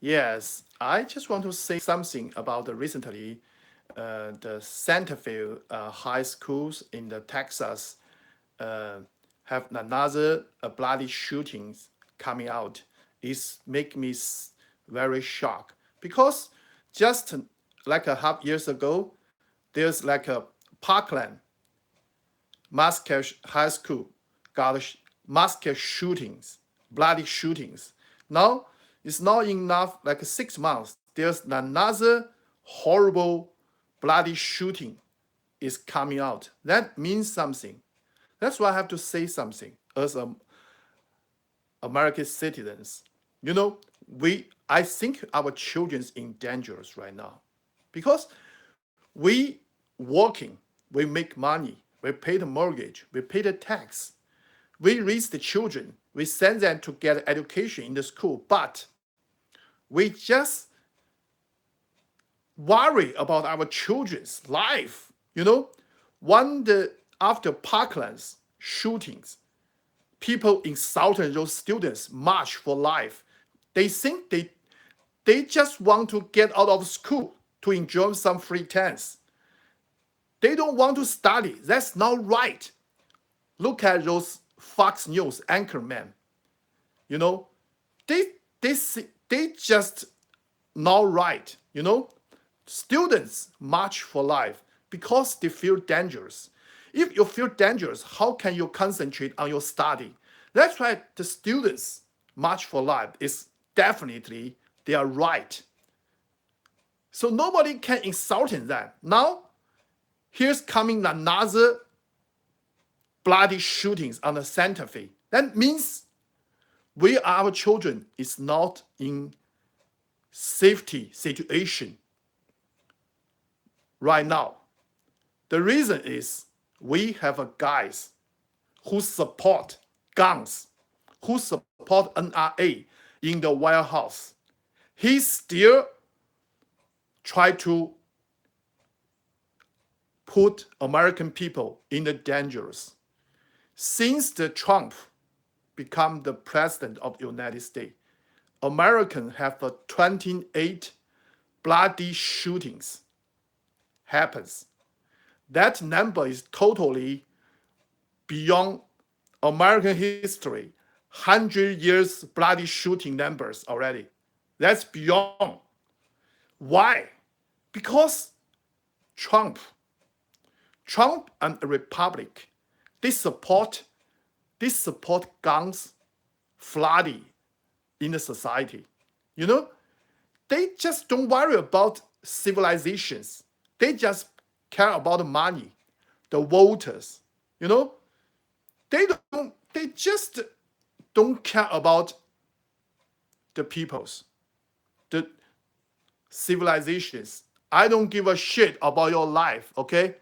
Yes, I just want to say something about the recently the Santa Fe high schools in the Texas uh, have another bloody shootings coming out. It's make me very shocked because just like a half years ago, there's like a Parkland massacre high school got massacre shootings, bloody shootings. Now it's not enough, like 6 months. There's another horrible bloody shooting is coming out. That means something. That's why I have to say something as American citizens. You know, I think our children's in danger right now because we working, we make money, we pay the mortgage, we pay the tax, we raise the children, we send them to get education in the school, but we just worry about our children's life. You know, after Parkland's shootings, people insulted those students, march for life. They think they just want to get out of school to enjoy some free times. They don't want to study. That's not right. Look at those Fox News anchormen. You know, they they they just not right. You know, students march for life because they feel dangerous. If you feel dangerous, how can you concentrate on your study? That's why the students march for life is definitely they are right. So nobody can insult that. Now here's coming another bloody shootings on the Santa Fe. That means our children is not in safety situation right now. The reason is we have a guys who support guns, who support NRA in the White House. He still try to put American people in the dangers. Since the Trump become the president of the United States, Americans have 28 bloody shootings happens. That number is totally beyond American history. 100 years bloody shooting numbers already. That's beyond. Why? Because Trump, Trump and the Republic, they support guns flooding in the society. You know, they just don't worry about civilizations. They just care about the money, the voters. You know, they just don't care about the peoples, the civilizations. I don't give a shit about your life, okay?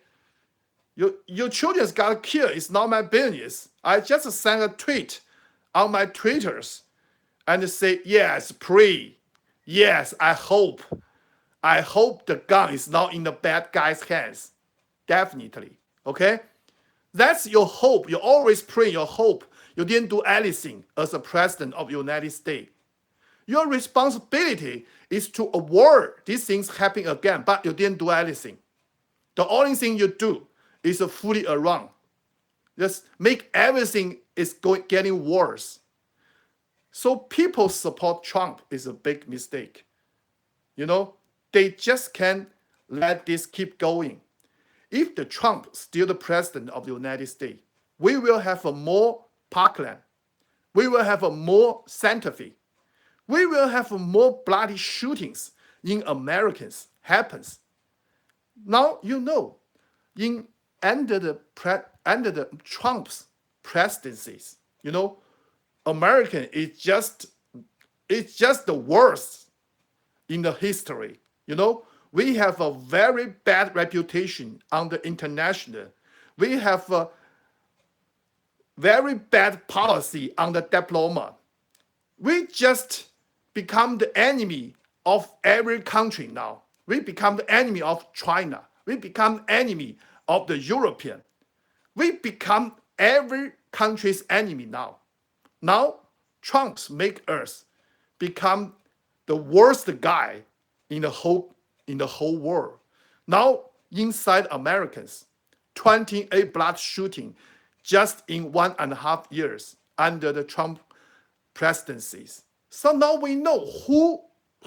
Your children's got killed. It's not my business. I just sent a tweet on my Twitters and say, yes, pray. Yes, I hope. I hope the gun is not in the bad guy's hands. Definitely. Okay? That's your hope. You always pray your hope. You didn't do anything as a president of the United States. Your responsibility is to avoid these things happening again, but you didn't do anything. The only thing you do is fully around. Just make everything is getting worse. So people support Trump is a big mistake. You know, they just can't let this keep going. If the Trump still the president of the United States, we will have a more Parkland. We will have a more Santa Fe. We will have more bloody shootings in Americans happens. Now you know, in under the Trump's presidencies, you know, American is just it's just the worst in the history. You know, we have a very bad reputation on the international. We have a very bad policy on the diploma. We just become the enemy of every country now. We become the enemy of China. We become enemy of the European. We become every country's enemy now. Now, Trump's make us become the worst guy in the whole world. Now inside Americans, 28 blood shooting just in 1.5 years under the Trump presidencies. So now we know who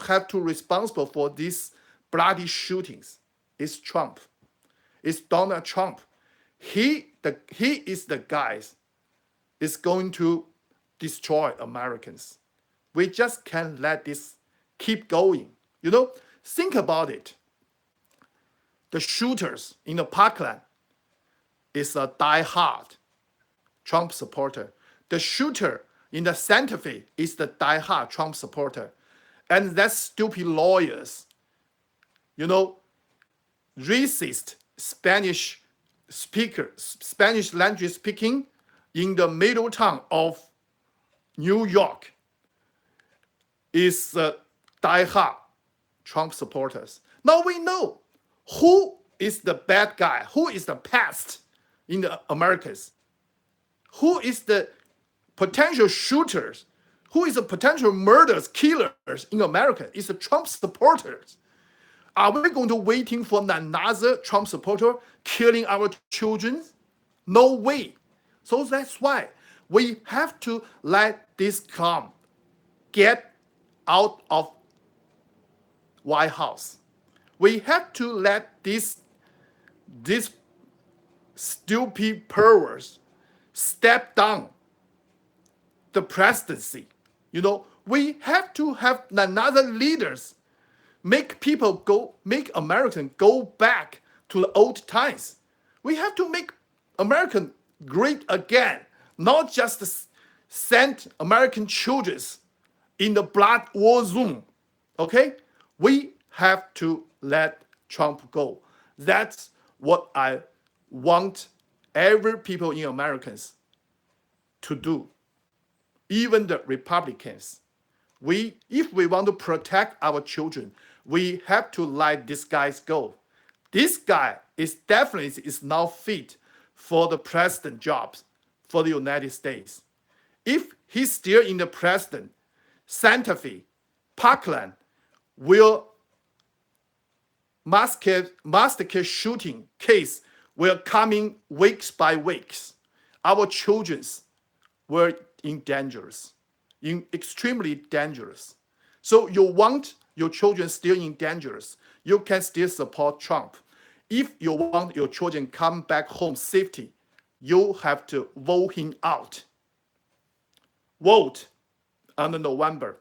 have to responsible for these bloody shootings. It's Trump. It's Donald Trump. He is the guy is going to destroy Americans. We just can't let this keep going. You know, think about it. The shooters in the parkland is a die-hard Trump supporter. The shooter in the Santa Fe is the die-hard Trump supporter. And that's stupid lawyers, you know, racist Spanish language speaking in the middle town of New York is die-hard Trump supporters. Now we know who is the bad guy, who is the pest in the Americas, who is the potential shooters, who is the potential murderers, killers in America. It's the Trump supporters. Are we going to waiting for another Trump supporter killing our children? No way. So that's why we have to let this calm get out of White House. We have to let this stupid perverts step down the presidency. You know, we have to have another leaders make Americans go back to the old times. We have to make America great again, not just send American children in the blood war zone. Okay? We have to let Trump go. That's what I want every people in Americans to do. Even the Republicans. If we want to protect our children, we have to let these guys go. This guy is definitely not fit for the president jobs for the United States. If he's still in the president, Santa Fe, Parkland will massacre shooting case will coming weeks by weeks. Our children were in extremely dangerous. So you want your children still in dangerous, you can still support Trump. If you want your children come back home safety, you have to vote him out. Vote on November